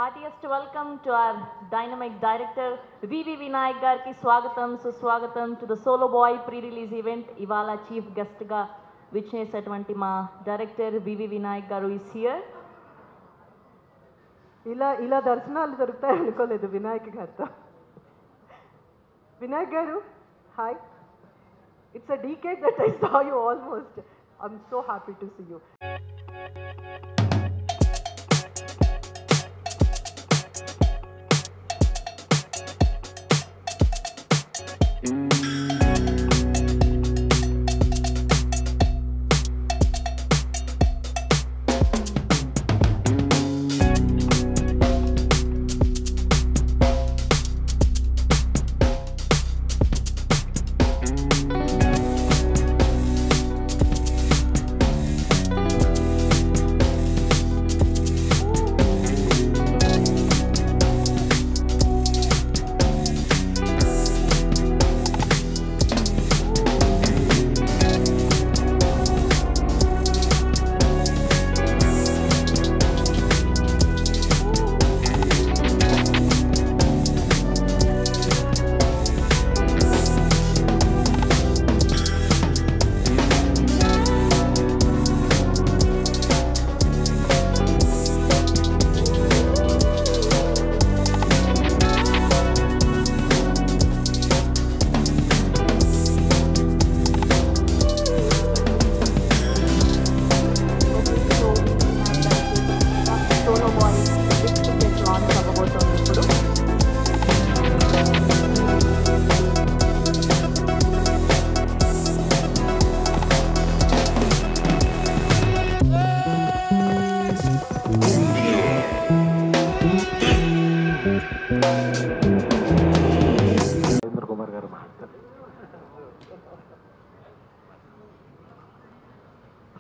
heartiest welcome to our dynamic director VV Vinayak gariki swagatam suswagatam to the Solo Boy pre-release event. Ivala chief guest ga vichnesatvanti ma director VV Vinayak garu is here. ఇలా దర్శనాలు దొరుకుతాయి అనుకోలేదు వినాయక్ గారితో. వినాయక్ గారు, hi. It's a decade that I saw you almost. I'm so happy to see you.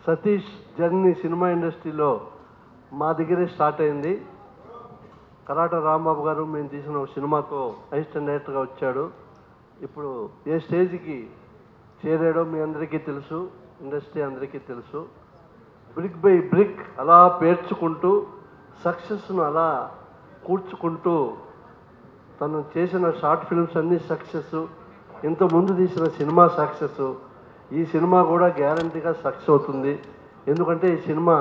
Satish journey cinema ఇండస్ట్రీలో మా దగ్గరే start అయింది. కరాట రాంబాబు గారు మేము తీసిన ఒక సినిమాతో అసిస్టెంట్ డైరెక్టర్గా వచ్చాడు. ఇప్పుడు ఏ స్టేజ్కి చేరాడో మీ అందరికీ తెలుసు, ఇండస్ట్రీ అందరికీ తెలుసు. బ్రిక్ బై బ్రిక్ అలా పేర్చుకుంటూ సక్సెస్ను అలా కూర్చుకుంటూ తను చేసిన షార్ట్ ఫిల్మ్స్ అన్నీ సక్సెస్, ఇంతకుముందు తీసిన సినిమా సక్సెస్. ఈ సినిమా కూడా గ్యారంటీగా సక్సెస్ అవుతుంది. ఎందుకంటే ఈ సినిమా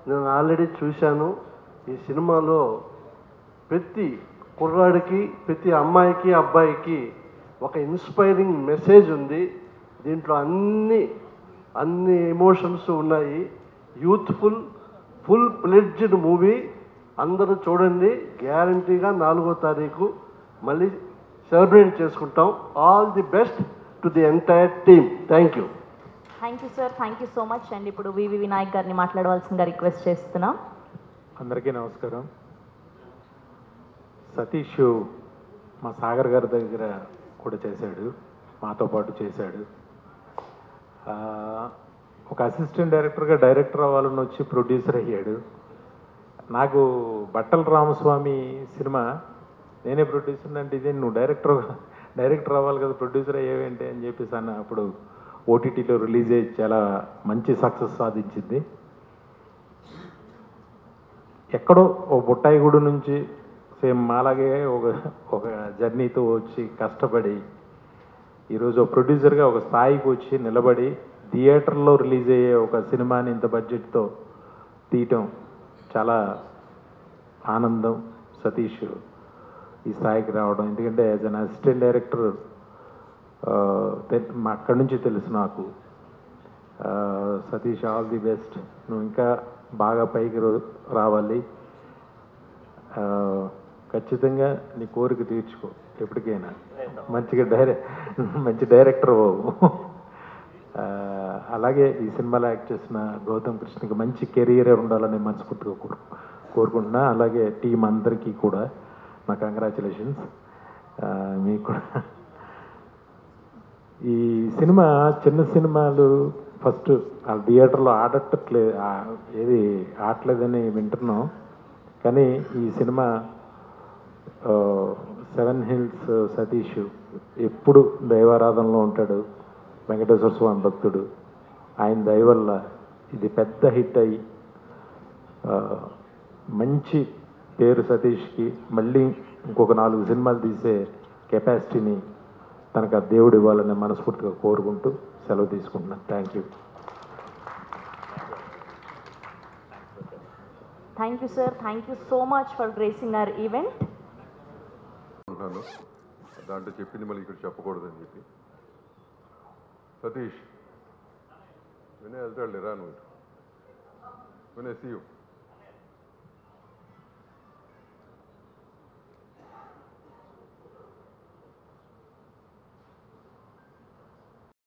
నేను ఆల్రెడీ చూశాను. ఈ సినిమాలో ప్రతి కుర్రాడికి, ప్రతి అమ్మాయికి, అబ్బాయికి ఒక ఇన్స్పైరింగ్ మెసేజ్ ఉంది. దీంట్లో అన్ని ఎమోషన్స్ ఉన్నాయి. Youthful, full pledged movie. అందరూ చూడండి. గ్యారంటీగా 4వ తారీఖు మళ్ళీ సెలబ్రేట్ చేసుకుంటాం. All the best to the entire team. Thank you. Thank you sir, thank you so much. And ఇప్పుడు వివి వినాయక్ గారిని మాట్లాడవలసిందిగా రిక్వెస్ట్ చేస్తున్నాం. అందరికీ నమస్కారం. సతీష్ మా సాగర్ గారి దగ్గర కూడా చేశాడు, మాతో పాటు చేశాడు. ఒక అసిస్టెంట్ డైరెక్టర్గా డైరెక్టర్ అవ్వాలని వచ్చి ప్రొడ్యూసర్ అయ్యాడు. నాకు బట్టల రామస్వామి సినిమా నేనే ప్రొడ్యూసర్ అంటే ఇదే నువ్వు డైరెక్టర్ అవ్వాలి కదా, ప్రొడ్యూసర్ అయ్యేవేంటి అని చెప్పేసి అన్న. అప్పుడు ఓటీటీలో రిలీజ్ అయ్యి చాలా మంచి సక్సెస్ సాధించింది. ఎక్కడో ఓ బుట్టాయిగూడు నుంచి సేమ్ అలాగే ఒక జర్నీతో వచ్చి కష్టపడి ఈరోజు ఒక ప్రొడ్యూసర్గా ఒక స్థాయికి వచ్చి నిలబడి థియేటర్లో రిలీజ్ అయ్యే ఒక సినిమాని ఇంత బడ్జెట్తో తీయటం చాలా ఆనందం. సతీష్ ఈ స్థాయికి రావడం, ఎందుకంటే యాజ్ అన్ అసిస్టెంట్ డైరెక్టర్ అక్కడి నుంచి తెలుసు నాకు. Satish, all the best. నువ్వు ఇంకా బాగా పైకి రావాలి. ఖచ్చితంగా నీ కోరిక తీర్చుకో. ఎప్పటికైనా మంచి డైరెక్టర్ అవ్వవు. అలాగే ఈ సినిమాలో యాక్ట్ చేసిన గౌతమ్ కృష్ణకి మంచి కెరీర్ ఉండాలని మనస్ఫూర్తిగా కోరుకుంటున్నా. అలాగే టీం అందరికీ కూడా నా కంగ్రాచులేషన్స్. మీకు కూడా ఈ సినిమా చిన్న సినిమాలు ఫస్ట్ థియేటర్లో ఆడట్లేదని వింటున్నాం. కానీ ఈ సినిమా 7 హిల్స్ సతీష్ ఎప్పుడు దైవారాధనలో ఉంటాడు. వెంకటేశ్వర స్వామి భక్తుడు. ఆయన దయ వల్ల ఇది పెద్ద హిట్ అయ్యి మంచి పేరు సతీష్కి మళ్ళీ ఇంకొక 4 సినిమాలు తీసే కెపాసిటీని తనకు ఆ దేవుడు ఇవ్వాలని మనస్ఫూర్తిగా కోరుకుంటూ సెలవు తీసుకుంటున్నాను. Thank you. Thank you, sir. Thank you so much for gracing our event. అంటున్నాను దాంట్లో చెప్పింది మళ్ళీ ఇక్కడ చెప్పకూడదని చెప్పి. సతీష్ వినయ్ వెళ్తాడు రా నువ్వు వినయ్ సీ యూ.